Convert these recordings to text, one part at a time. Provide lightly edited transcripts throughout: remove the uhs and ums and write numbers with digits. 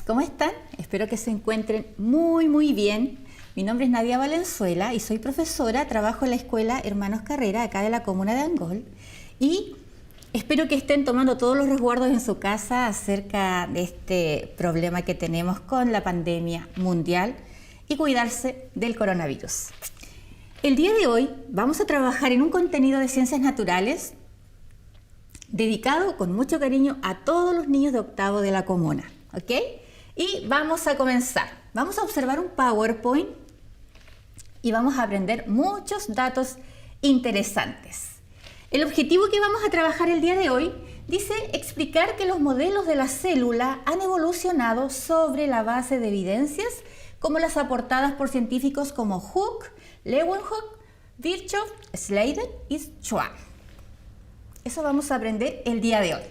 ¿cómo están? Espero que se encuentren muy bien. Mi nombre es Nadia Valenzuela y soy profesora, trabajo en la escuela Hermanos Carrera, acá de la comuna de Angol. Y espero que estén tomando todos los resguardos en su casa acerca de este problema que tenemos con la pandemia mundial y cuidarse del coronavirus. El día de hoy vamos a trabajar en un contenido de ciencias naturales dedicado con mucho cariño a todos los niños de octavo de la comuna, ¿ok? Y vamos a comenzar. Vamos a observar un PowerPoint y vamos a aprender muchos datos interesantes. El objetivo que vamos a trabajar el día de hoy dice explicar que los modelos de la célula han evolucionado sobre la base de evidencias como las aportadas por científicos como Hooke, Leeuwenhoek, Virchow, Sladen y Schwann. Eso vamos a aprender el día de hoy.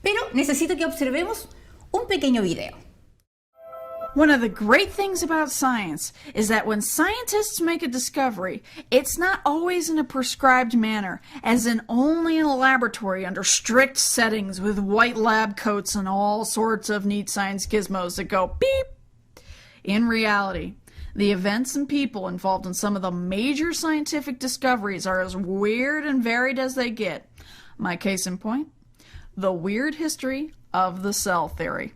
Pero necesito que observemos un pequeño video. One of the great things about science is that when scientists make a discovery, it's not always in a prescribed manner, as in only in a laboratory under strict settings with white lab coats and all sorts of neat science gizmos that go beep. In reality, the events and people involved in some of the major scientific discoveries are as weird and varied as they get. My case in point, the weird history of the cell theory.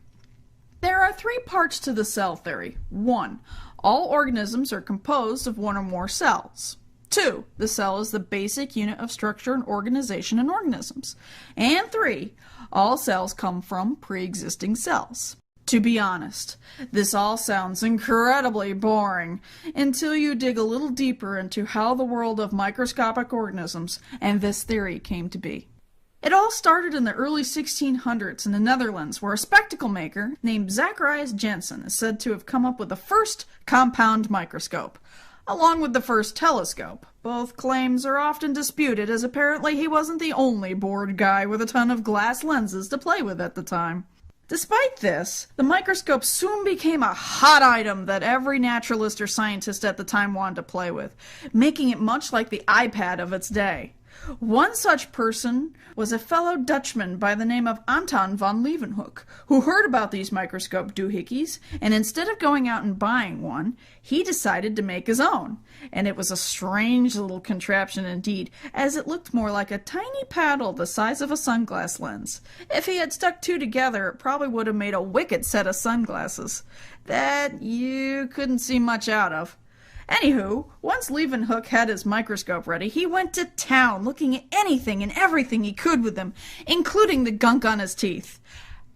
There are three parts to the cell theory. 1. All organisms are composed of one or more cells. 2. The cell is the basic unit of structure and organization in organisms. And 3. All cells come from pre-existing cells. To be honest, this all sounds incredibly boring until you dig a little deeper into how the world of microscopic organisms and this theory came to be. It all started in the early 1600s in the Netherlands, where a spectacle maker named Zacharias Janssen is said to have come up with the first compound microscope, along with the first telescope. Both claims are often disputed, as apparently he wasn't the only bored guy with a ton of glass lenses to play with at the time. Despite this, the microscope soon became a hot item that every naturalist or scientist at the time wanted to play with, making it much like the iPad of its day. One such person was a fellow Dutchman by the name of Anton van Leeuwenhoek, who heard about these microscope doohickeys, and instead of going out and buying one, he decided to make his own. And it was a strange little contraption indeed, as it looked more like a tiny paddle the size of a sunglass lens. If he had stuck two together, it probably would have made a wicked set of sunglasses that you couldn't see much out of. Anywho, once Leeuwenhoek had his microscope ready, he went to town looking at anything and everything he could with them, including the gunk on his teeth.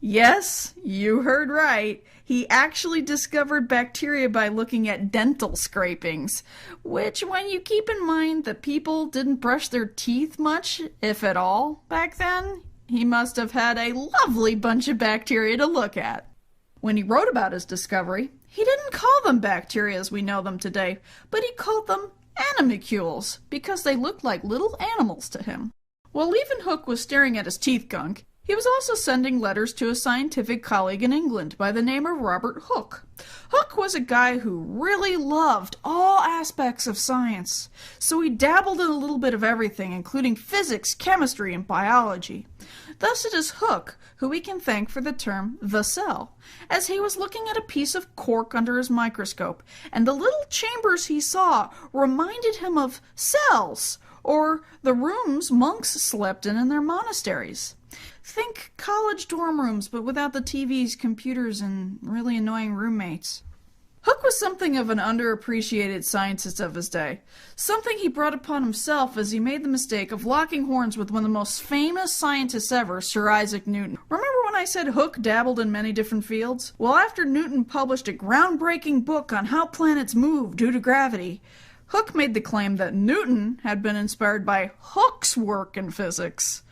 Yes, you heard right. He actually discovered bacteria by looking at dental scrapings, which, when you keep in mind that people didn't brush their teeth much, if at all, back then, he must have had a lovely bunch of bacteria to look at. When he wrote about his discovery, he didn't call them bacteria as we know them today, but he called them animalcules because they looked like little animals to him. While Leeuwenhoek was staring at his teeth gunk, he was also sending letters to a scientific colleague in England by the name of Robert Hooke. Hooke was a guy who really loved all aspects of science, so he dabbled in a little bit of everything, including physics, chemistry, and biology. Thus it is Hooke who we can thank for the term the cell, as he was looking at a piece of cork under his microscope, and the little chambers he saw reminded him of cells, or the rooms monks slept in their monasteries. Think college dorm rooms, but without the TVs, computers, and really annoying roommates. Hooke was something of an underappreciated scientist of his day, something he brought upon himself as he made the mistake of locking horns with one of the most famous scientists ever, Sir Isaac Newton. Remember when I said Hooke dabbled in many different fields? Well, after Newton published a groundbreaking book on how planets move due to gravity, Hooke made the claim that Newton had been inspired by Hooke's work in physics.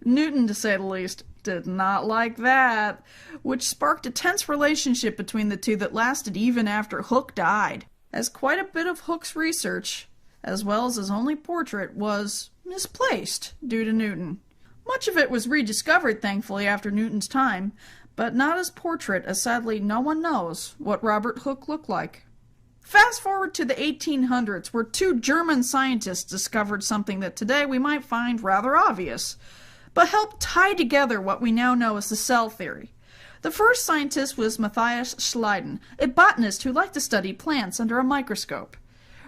Newton, to say the least, did not like that, which sparked a tense relationship between the two that lasted even after Hooke died, as quite a bit of Hooke's research, as well as his only portrait, was misplaced due to Newton. Much of it was rediscovered, thankfully, after Newton's time, but not his portrait, as sadly no one knows what Robert Hooke looked like. Fast forward to the 1800s, where two German scientists discovered something that today we might find rather obvious, but helped tie together what we now know as the cell theory. The first scientist was Matthias Schleiden, a botanist who liked to study plants under a microscope.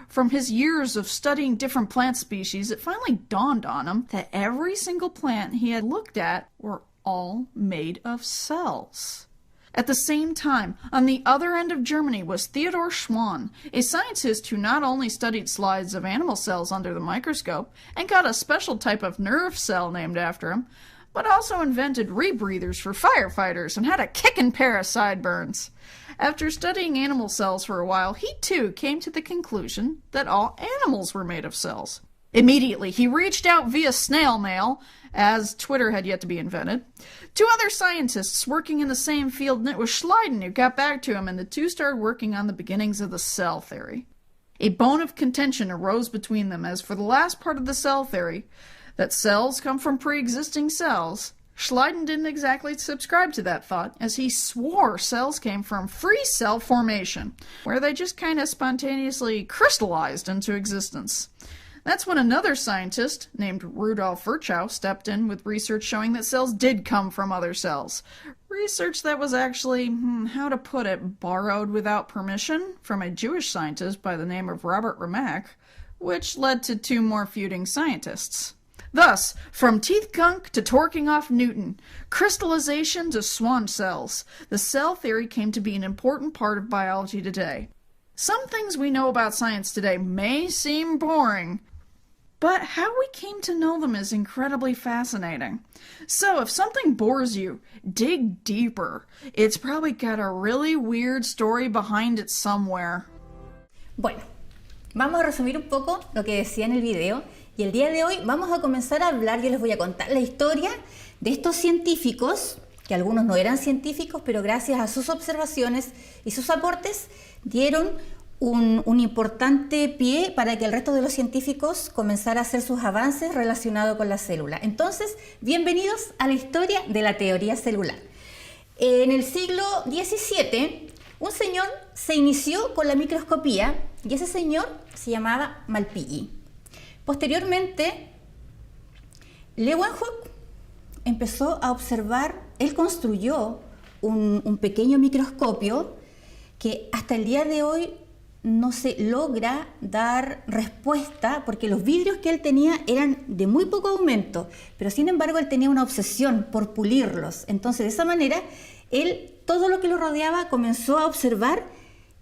From his years of studying different plant species, it finally dawned on him that every single plant he had looked at were all made of cells. At the same time, on the other end of Germany was Theodor Schwann, a scientist who not only studied slides of animal cells under the microscope and got a special type of nerve cell named after him, but also invented rebreathers for firefighters and had a kickin' pair of sideburns. After studying animal cells for a while, he too came to the conclusion that all animals were made of cells. Immediately, he reached out via snail mail, as Twitter had yet to be invented, to other scientists working in the same field, and it was Schleiden who got back to him, and the two started working on the beginnings of the cell theory. A bone of contention arose between them, as for the last part of the cell theory, that cells come from pre-existing cells, Schleiden didn't exactly subscribe to that thought, as he swore cells came from free cell formation, where they just kind of spontaneously crystallized into existence. That's when another scientist, named Rudolf Virchow, stepped in with research showing that cells did come from other cells. Research that was actually, how to put it, borrowed without permission from a Jewish scientist by the name of Robert Remak, which led to two more feuding scientists. Thus, from teeth gunk to torquing off Newton, crystallization to Schwann cells, the cell theory came to be an important part of biology today. Some things we know about science today may seem boring, but how we came to know them is incredibly fascinating. So if something bores you, dig deeper. It's probably got a really weird story behind it somewhere. Bueno, vamos a resumir un poco lo que decía en el video. Y el día de hoy vamos a comenzar a hablar, yo les voy a contar la historia de estos científicos, que algunos no eran científicos, pero gracias a sus observaciones y sus aportes dieron un importante pie para que el resto de los científicos comenzara a hacer sus avances relacionados con la célula. Entonces, bienvenidos a la historia de la teoría celular. En el siglo XVII, un señor se inició con la microscopía y ese señor se llamaba Malpighi. Posteriormente, Leeuwenhoek empezó a observar, él construyó un pequeño microscopio que hasta el día de hoy no se logra dar respuesta porque los vidrios que él tenía eran de muy poco aumento, pero sin embargo él tenía una obsesión por pulirlos. Entonces de esa manera, él todo lo que lo rodeaba comenzó a observar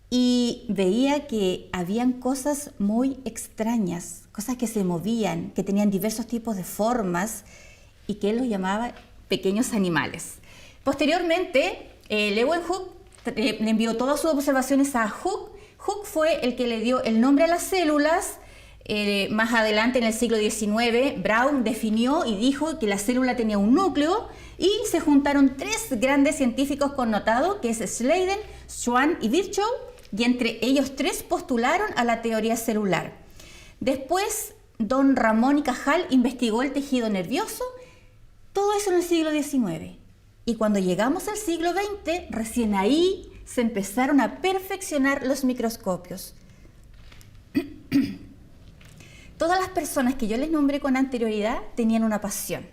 y veía que habían cosas muy extrañas, cosas que se movían, que tenían diversos tipos de formas y que él los llamaba pequeños animales. Posteriormente, Leeuwenhoek le envió todas sus observaciones a Hooke. Hooke fue el que le dio el nombre a las células. Más adelante, en el siglo XIX, Brown definió y dijo que la célula tenía un núcleo y se juntaron tres grandes científicos connotados, que es Schleiden, Schwann y Virchow, y entre ellos tres postularon a la teoría celular. Después, don Ramón y Cajal investigó el tejido nervioso, todo eso en el siglo XIX. Y cuando llegamos al siglo XX, recién ahí se empezaron a perfeccionar los microscopios. Todas las personas que yo les nombré con anterioridad tenían una pasión.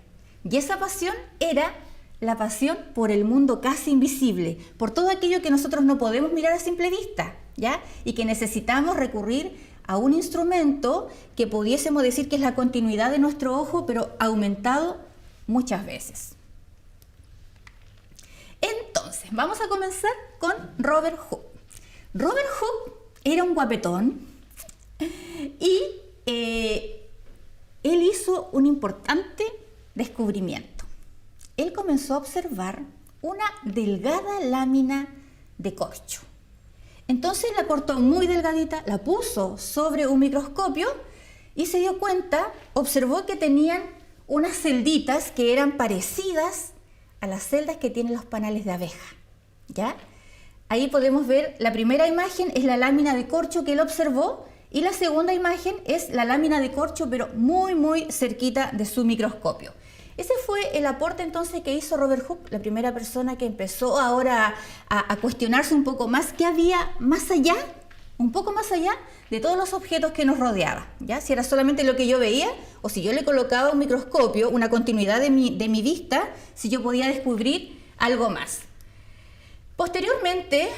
Y esa pasión era la pasión por el mundo casi invisible, por todo aquello que nosotros no podemos mirar a simple vista, ¿ya? Y que necesitamos recurrir a un instrumento que pudiésemos decir que es la continuidad de nuestro ojo, pero aumentado muchas veces. Entonces, vamos a comenzar con Robert Hooke. Robert Hooke era un guapetón y él hizo un importante descubrimiento. Él comenzó a observar una delgada lámina de corcho. Entonces la cortó muy delgadita, la puso sobre un microscopio y se dio cuenta, observó que tenían unas celditas que eran parecidas a las celdas que tienen los panales de abeja, ¿ya? Ahí podemos ver, la primera imagen es la lámina de corcho que él observó y la segunda imagen es la lámina de corcho, pero muy, muy cerquita de su microscopio. Ese fue el aporte entonces que hizo Robert Hooke, la primera persona que empezó ahora a cuestionarse un poco más qué había más allá, un poco más allá de todos los objetos que nos rodeaban, ¿ya? Si era solamente lo que yo veía o si yo le colocaba un microscopio, una continuidad de mi vista, si yo podía descubrir algo más. Posteriormente,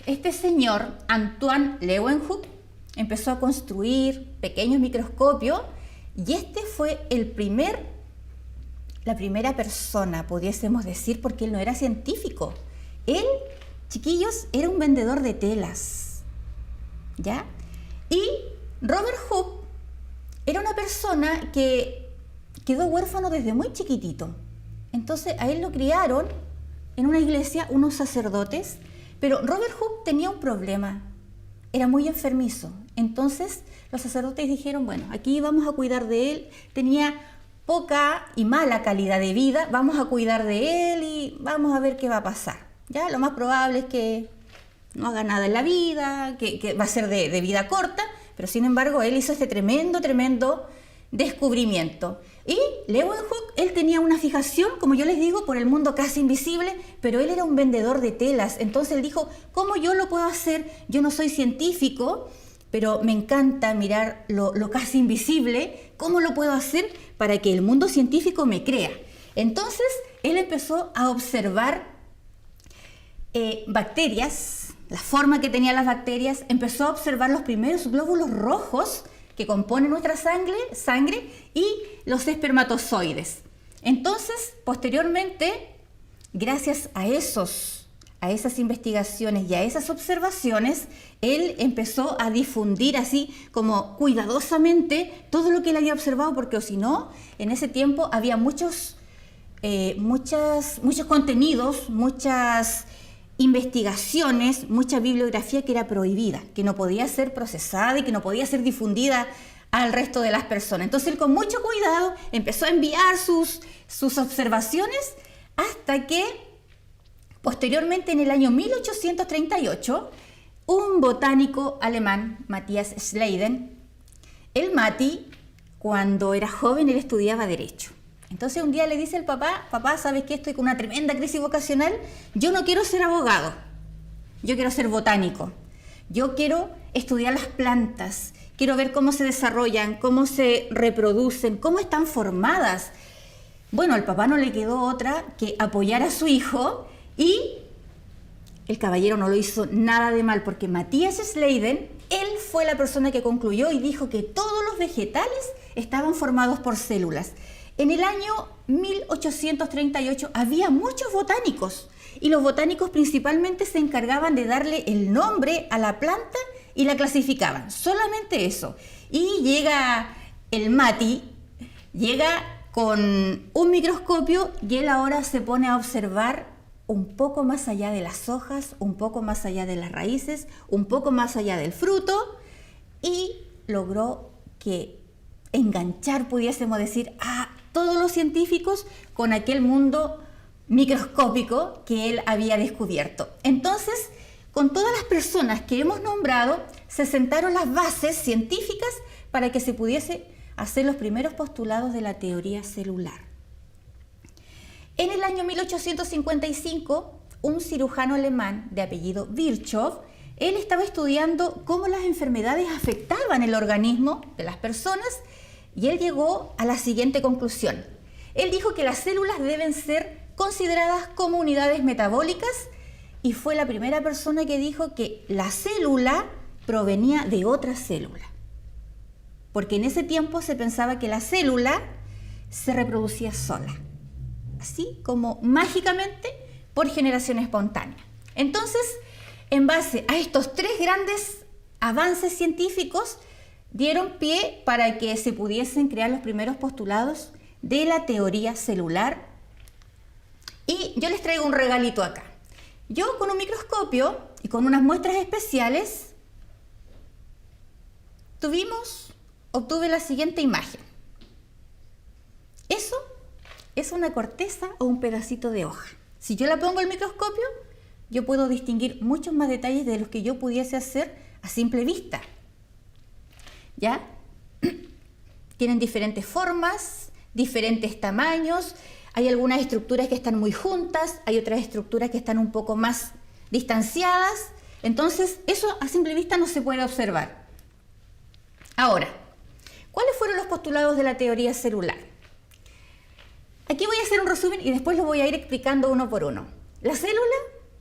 este señor, Antoine Leeuwenhoek, empezó a construir pequeños microscopios y este fue la primera persona, pudiésemos decir, porque él no era científico. Él, chiquillos, era un vendedor de telas, ¿ya? Y Robert Hooke era una persona que quedó huérfano desde muy chiquitito. Entonces a él lo criaron en una iglesia unos sacerdotes, pero Robert Hooke tenía un problema, era muy enfermizo. Entonces los sacerdotes dijeron, bueno, aquí vamos a cuidar de él, tenía poca y mala calidad de vida, vamos a cuidar de él y vamos a ver qué va a pasar. Ya, lo más probable es que no haga nada en la vida, que va a ser de vida corta, pero sin embargo él hizo este tremendo descubrimiento. Y Leeuwenhoek, él tenía una fijación, como yo les digo, por el mundo casi invisible, pero él era un vendedor de telas. Entonces él dijo, ¿cómo yo lo puedo hacer? Yo no soy científico, pero me encanta mirar lo casi invisible. ¿Cómo lo puedo hacer para que el mundo científico me crea? Entonces él empezó a observar bacterias, la forma que tenían las bacterias, empezó a observar los primeros glóbulos rojos que componen nuestra sangre y los espermatozoides. Entonces, posteriormente, gracias a esas investigaciones y a esas observaciones, él empezó a difundir así como cuidadosamente todo lo que él había observado, porque si no, en ese tiempo había muchos contenidos, muchas investigaciones, mucha bibliografía que era prohibida, que no podía ser procesada y que no podía ser difundida al resto de las personas. Entonces él con mucho cuidado empezó a enviar sus observaciones hasta que posteriormente en el año 1838 un botánico alemán, Matthias Schleiden, el Mati, cuando era joven él estudiaba Derecho. Entonces un día le dice el papá, ¿sabes qué? Estoy con una tremenda crisis vocacional, yo no quiero ser abogado, yo quiero ser botánico, yo quiero estudiar las plantas, quiero ver cómo se desarrollan, cómo se reproducen, cómo están formadas. Bueno, al papá no le quedó otra que apoyar a su hijo y el caballero no lo hizo nada de mal, porque Matthias Schleiden, él fue la persona que concluyó y dijo que todos los vegetales estaban formados por células. En el año 1838 había muchos botánicos y los botánicos principalmente se encargaban de darle el nombre a la planta y la clasificaban, solamente eso. Y llega el Mati, llega con un microscopio y él ahora se pone a observar un poco más allá de las hojas, un poco más allá de las raíces, un poco más allá del fruto y logró enganchar, pudiésemos decir, a todos los científicos con aquel mundo microscópico que él había descubierto. Entonces, con todas las personas que hemos nombrado, se sentaron las bases científicas para que se pudiese hacer los primeros postulados de la teoría celular. En el año 1855, un cirujano alemán de apellido Virchow, él estaba estudiando cómo las enfermedades afectaban el organismo de las personas y él llegó a la siguiente conclusión. Él dijo que las células deben ser consideradas como unidades metabólicas y fue la primera persona que dijo que la célula provenía de otra célula. Porque en ese tiempo se pensaba que la célula se reproducía sola, así como mágicamente por generación espontánea. Entonces, en base a estos tres grandes avances científicos, dieron pie para que se pudiesen crear los primeros postulados de la teoría celular. Y yo les traigo un regalito acá. Yo con un microscopio y con unas muestras especiales obtuve la siguiente imagen. Eso es una corteza o un pedacito de hoja. Si yo la pongo al microscopio, yo puedo distinguir muchos más detalles de los que yo pudiese hacer a simple vista. ¿Ya? Tienen diferentes formas, diferentes tamaños, hay algunas estructuras que están muy juntas, hay otras estructuras que están un poco más distanciadas, entonces eso a simple vista no se puede observar. Ahora, ¿cuáles fueron los postulados de la teoría celular? Aquí voy a hacer un resumen y después lo voy a ir explicando uno por uno. La célula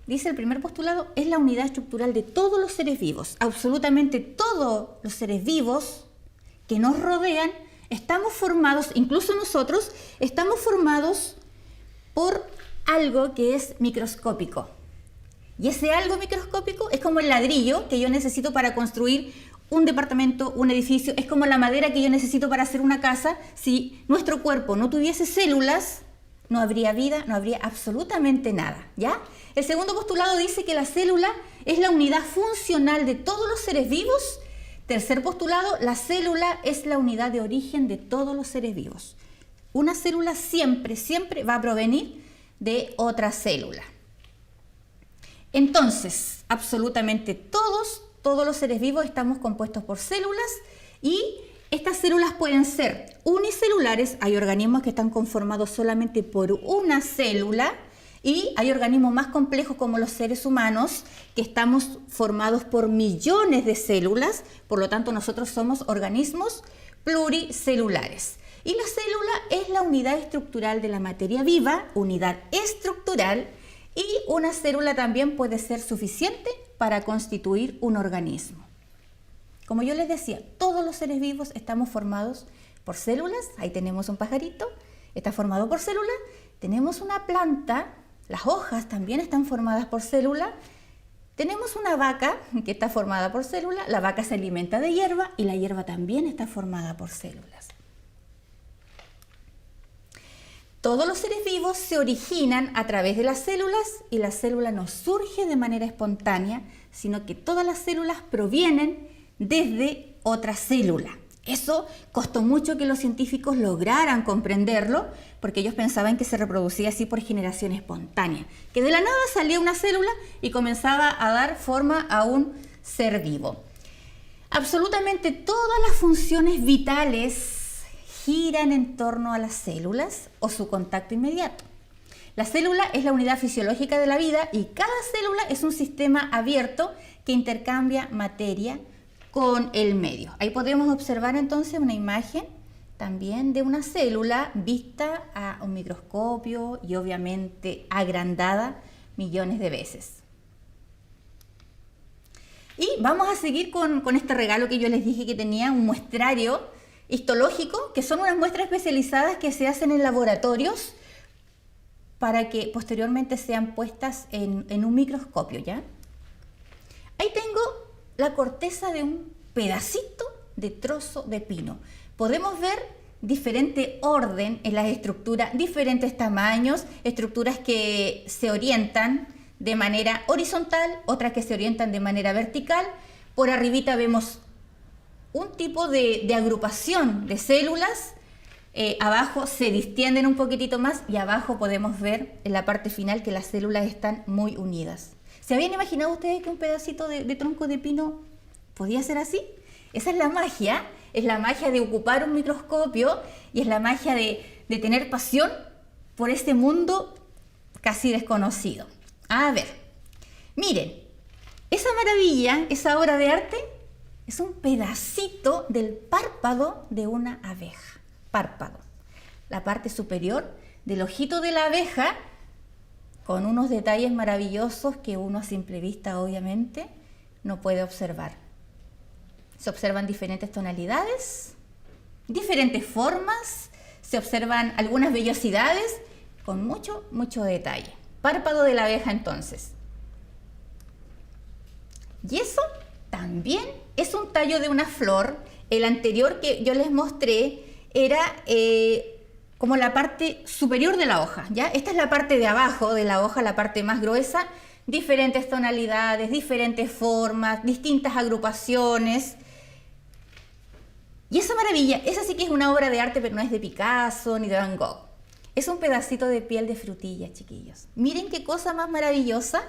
dice el primer postulado, es la unidad estructural de todos los seres vivos. Absolutamente todos los seres vivos que nos rodean estamos formados, incluso nosotros, estamos formados por algo que es microscópico. Y ese algo microscópico es como el ladrillo que yo necesito para construir un departamento, un edificio, es como la madera que yo necesito para hacer una casa. Si nuestro cuerpo no tuviese células, no habría vida, no habría absolutamente nada, ¿ya? El segundo postulado dice que la célula es la unidad funcional de todos los seres vivos. Tercer postulado, la célula es la unidad de origen de todos los seres vivos. Una célula siempre va a provenir de otra célula. Entonces, absolutamente todos los seres vivos estamos compuestos por células y estas células pueden ser unicelulares, hay organismos que están conformados solamente por una célula y hay organismos más complejos como los seres humanos que estamos formados por millones de células, por lo tanto nosotros somos organismos pluricelulares. Y la célula es la unidad estructural de la materia viva, unidad estructural, y una célula también puede ser suficiente para constituir un organismo. Como yo les decía, todos los seres vivos estamos formados por células. Ahí tenemos un pajarito, está formado por células. Tenemos una planta, las hojas también están formadas por células. Tenemos una vaca que está formada por células. La vaca se alimenta de hierba y la hierba también está formada por células. Todos los seres vivos se originan a través de las células y la célula no surge de manera espontánea, sino que todas las células provienen desde otra célula. Eso costó mucho que los científicos lograran comprenderlo, porque ellos pensaban que se reproducía así por generación espontánea, que de la nada salía una célula y comenzaba a dar forma a un ser vivo. Absolutamente todas las funciones vitales giran en torno a las células o su contacto inmediato. La célula es la unidad fisiológica de la vida y cada célula es un sistema abierto que intercambia materia con el medio. Ahí podemos observar entonces una imagen también de una célula vista a un microscopio y obviamente agrandada millones de veces. Y vamos a seguir con este regalo que yo les dije que tenía, un muestrario histológico, que son unas muestras especializadas que se hacen en laboratorios para que posteriormente sean puestas en un microscopio, ¿ya? Ahí tengo la corteza de un pedacito de trozo de pino. Podemos ver diferente orden en las estructuras, diferentes tamaños, estructuras que se orientan de manera horizontal, otras que se orientan de manera vertical. Por arribita vemos un tipo de agrupación de células, abajo se distienden un poquitito más y abajo podemos ver en la parte final que las células están muy unidas. ¿Se habían imaginado ustedes que un pedacito de tronco de pino podía ser así? Esa es la magia de ocupar un microscopio y es la magia de tener pasión por este mundo casi desconocido. A ver, miren, esa maravilla, esa obra de arte, es un pedacito del párpado de una abeja. Párpado. La parte superior del ojito de la abeja, con unos detalles maravillosos que uno a simple vista obviamente no puede observar. Se observan diferentes tonalidades, diferentes formas, se observan algunas vellosidades con mucho detalle. Párpado de la abeja entonces. Y eso también es un tallo de una flor. El anterior que yo les mostré era como la parte superior de la hoja, ¿ya? Esta es la parte de abajo de la hoja, la parte más gruesa. Diferentes tonalidades, diferentes formas, distintas agrupaciones. Y esa maravilla, esa sí que es una obra de arte, pero no es de Picasso ni de Van Gogh. Es un pedacito de piel de frutilla, chiquillos. Miren qué cosa más maravillosa.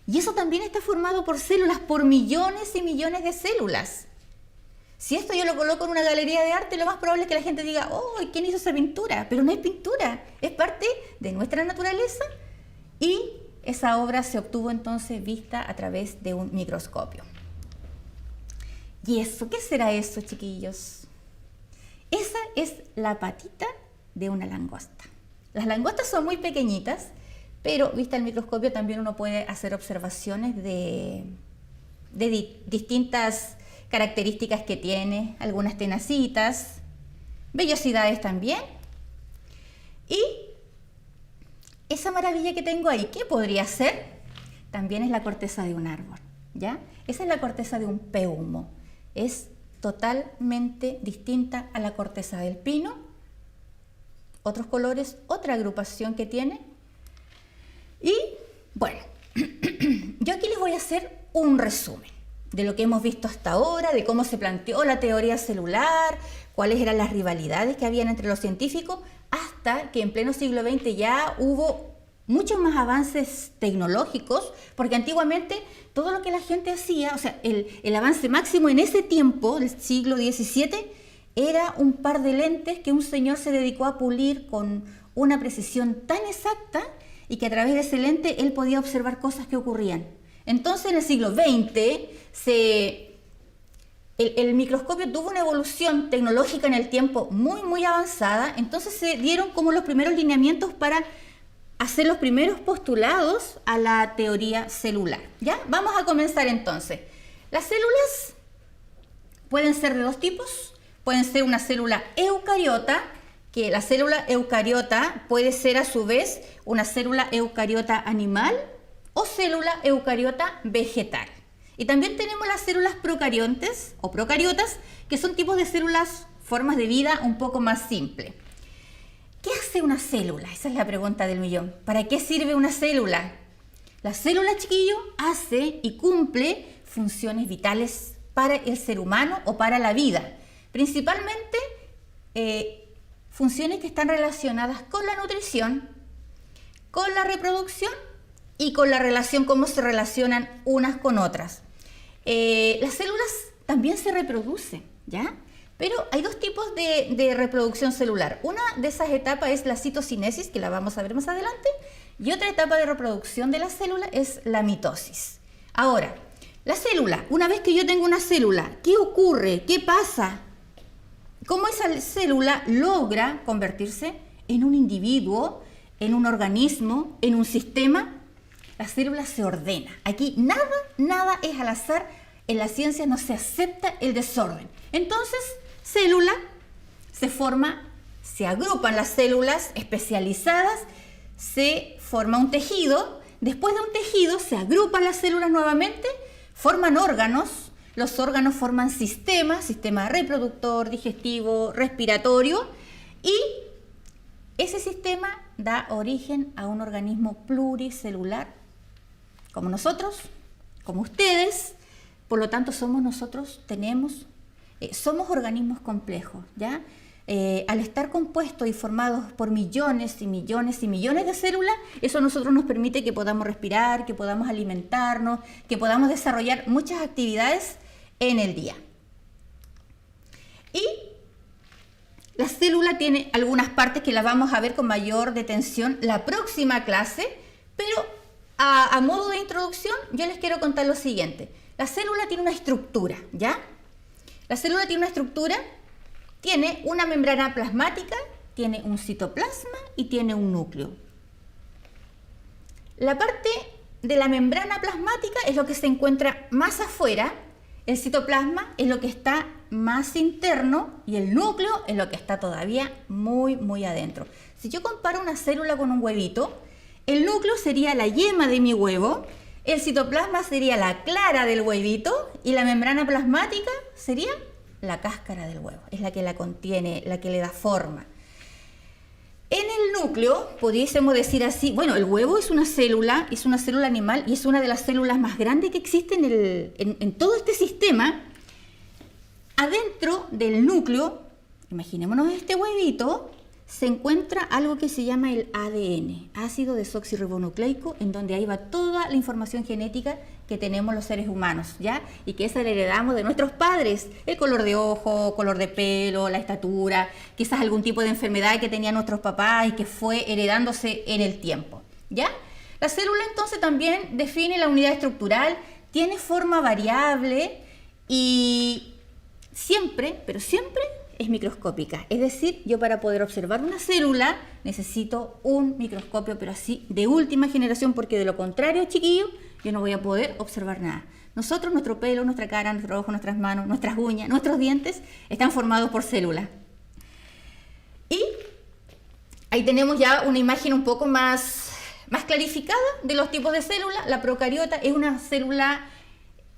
Y eso también está formado por células, por millones y millones de células. Si esto yo lo coloco en una galería de arte, lo más probable es que la gente diga, oh, ¿quién hizo esa pintura? Pero no es pintura, es parte de nuestra naturaleza y esa obra se obtuvo entonces vista a través de un microscopio. ¿Y eso? ¿Qué será eso, chiquillos? Esa es la patita de una langosta. Las langostas son muy pequeñitas, pero vista al microscopio también uno puede hacer observaciones de distintas características que tiene, algunas tenacitas, vellosidades también. Y esa maravilla que tengo ahí, ¿qué podría ser? También es la corteza de un árbol, ¿ya? Esa es la corteza de un peumo. Es totalmente distinta a la corteza del pino. Otros colores, otra agrupación que tiene. Y bueno, yo aquí les voy a hacer un resumen de lo que hemos visto hasta ahora, de cómo se planteó la teoría celular, cuáles eran las rivalidades que habían entre los científicos, hasta que en pleno siglo XX ya hubo muchos más avances tecnológicos, porque antiguamente todo lo que la gente hacía, o sea, el avance máximo en ese tiempo, del siglo XVII, era un par de lentes que un señor se dedicó a pulir con una precisión tan exacta y que a través de ese lente él podía observar cosas que ocurrían. Entonces en el siglo XX el microscopio tuvo una evolución tecnológica en el tiempo muy avanzada, entonces se dieron como los primeros lineamientos para hacer los primeros postulados a la teoría celular. ¿Ya? Vamos a comenzar entonces. Las células pueden ser de dos tipos. Pueden ser una célula eucariota, que la célula eucariota puede ser a su vez una célula eucariota animal o célula eucariota vegetal. Y también tenemos las células procariontes o procariotas, que son tipos de células, formas de vida un poco más simples. ¿Qué hace una célula? Esa es la pregunta del millón. ¿Para qué sirve una célula? La célula, chiquillo, hace y cumple funciones vitales para el ser humano o para la vida. Principalmente funciones que están relacionadas con la nutrición, con la reproducción y con la relación, cómo se relacionan unas con otras. Las células también se reproducen, ¿ya? Pero hay dos tipos de reproducción celular. Una de esas etapas es la citocinesis, que la vamos a ver más adelante, y otra etapa de reproducción de la célula es la mitosis. Ahora, la célula, una vez que yo tengo una célula, ¿qué ocurre? ¿Qué pasa? ¿Cómo esa célula logra convertirse en un individuo, en un organismo, en un sistema? La célula se ordena. Aquí nada es al azar. En la ciencia no se acepta el desorden. Entonces, célula se forma, se agrupan las células especializadas, se forma un tejido. Después de un tejido se agrupan las células nuevamente, forman órganos. Los órganos forman sistema reproductor, digestivo, respiratorio, y ese sistema da origen a un organismo pluricelular, como nosotros, como ustedes. Por lo tanto, somos organismos complejos, ¿ya? Al estar compuestos y formados por millones y millones y millones de células, eso a nosotros nos permite que podamos respirar, que podamos alimentarnos, que podamos desarrollar muchas actividades en el día. Y la célula tiene algunas partes que las vamos a ver con mayor detención la próxima clase, pero a modo de introducción yo les quiero contar lo siguiente. La célula tiene una estructura, ¿ya? La célula tiene una estructura, tiene una membrana plasmática, tiene un citoplasma y tiene un núcleo. La parte de la membrana plasmática es lo que se encuentra más afuera, el citoplasma es lo que está más interno y el núcleo es lo que está todavía muy adentro. Si yo comparo una célula con un huevito, el núcleo sería la yema de mi huevo, el citoplasma sería la clara del huevito y la membrana plasmática sería la cáscara del huevo. Es la que la contiene, la que le da forma. En el núcleo, pudiésemos decir así, bueno, el huevo es una célula animal y es una de las células más grandes que existen en todo este sistema. Adentro del núcleo, imaginémonos este huevito, se encuentra algo que se llama el ADN, ácido desoxirribonucleico, en donde ahí va toda la información genética que tenemos los seres humanos, ¿ya? Y que esa la heredamos de nuestros padres, el color de ojo, color de pelo, la estatura, quizás algún tipo de enfermedad que tenían nuestros papás y que fue heredándose en el tiempo, ¿ya? La célula entonces también define la unidad estructural, tiene forma variable y siempre es microscópica. Es decir, yo para poder observar una célula necesito un microscopio, pero así de última generación, porque de lo contrario, chiquillos, yo no voy a poder observar nada. Nosotros, nuestro pelo, nuestra cara, nuestro ojo, nuestras manos, nuestras uñas, nuestros dientes están formados por células. Y ahí tenemos ya una imagen un poco más clarificada de los tipos de células. La procariota es una célula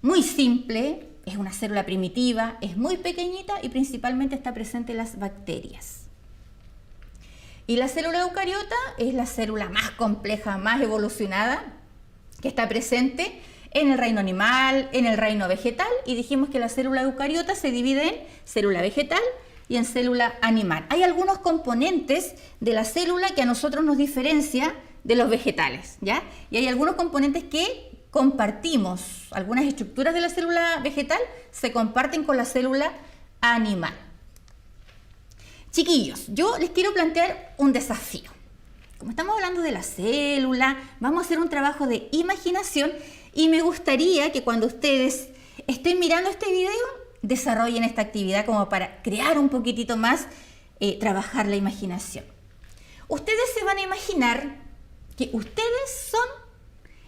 muy simple, es una célula primitiva, es muy pequeñita y principalmente está presente en las bacterias. Y la célula eucariota es la célula más compleja, más evolucionada, que está presente en el reino animal, en el reino vegetal, y dijimos que la célula eucariota se divide en célula vegetal y en célula animal. Hay algunos componentes de la célula que a nosotros nos diferencia de los vegetales, ¿ya? Y hay algunos componentes que compartimos, algunas estructuras de la célula vegetal se comparten con la célula animal. Chiquillos, yo les quiero plantear un desafío. Como estamos hablando de la célula, vamos a hacer un trabajo de imaginación y me gustaría que cuando ustedes estén mirando este video, desarrollen esta actividad como para crear un poquitito más, trabajar la imaginación. Ustedes se van a imaginar que ustedes son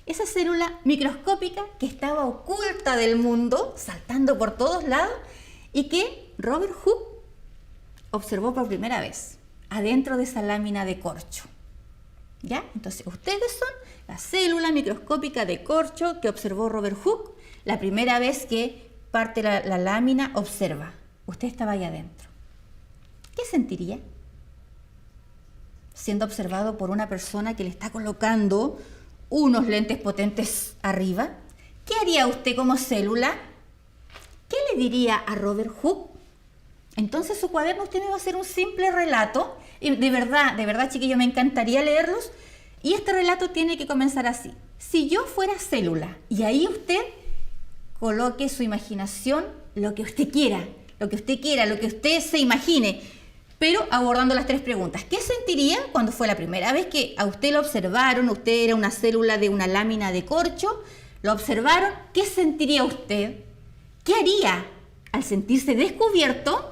esa célula microscópica que estaba oculta del mundo, saltando por todos lados, y que Robert Hooke observó por primera vez adentro de esa lámina de corcho. ¿Ya? Entonces, ustedes son la célula microscópica de corcho que observó Robert Hooke la primera vez que parte la lámina observa. Usted estaba ahí adentro. ¿Qué sentiría? Siendo observado por una persona que le está colocando unos lentes potentes arriba. ¿Qué haría usted como célula? ¿Qué le diría a Robert Hooke? Entonces su cuaderno usted me va a hacer un simple relato. Y de verdad, chiquillos, me encantaría leerlos. Y este relato tiene que comenzar así. Si yo fuera célula, y ahí usted coloque su imaginación, lo que usted quiera, lo que usted se imagine, pero abordando las 3 preguntas. ¿Qué sentiría cuando fue la primera vez que a usted lo observaron? Usted era una célula de una lámina de corcho, lo observaron. ¿Qué sentiría usted? ¿Qué haría al sentirse descubierto?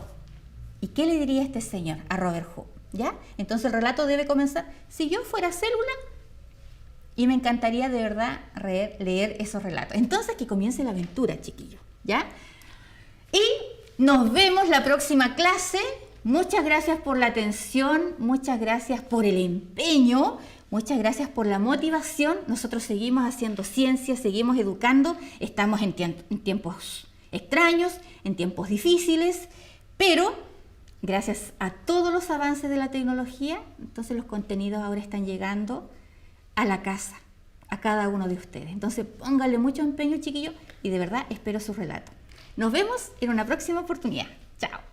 ¿Y qué le diría este señor a Robert Hooke? ¿Ya? Entonces el relato debe comenzar. Si yo fuera célula, y me encantaría de verdad leer esos relatos. Entonces que comience la aventura, chiquillos. ¿Ya? Y nos vemos la próxima clase. Muchas gracias por la atención, muchas gracias por el empeño, muchas gracias por la motivación. Nosotros seguimos haciendo ciencia, seguimos educando. Estamos en tiempos extraños, en tiempos difíciles, pero gracias a todos los avances de la tecnología, entonces los contenidos ahora están llegando a la casa, a cada uno de ustedes. Entonces pónganle mucho empeño, chiquillos, y de verdad espero su relato. Nos vemos en una próxima oportunidad. Chao.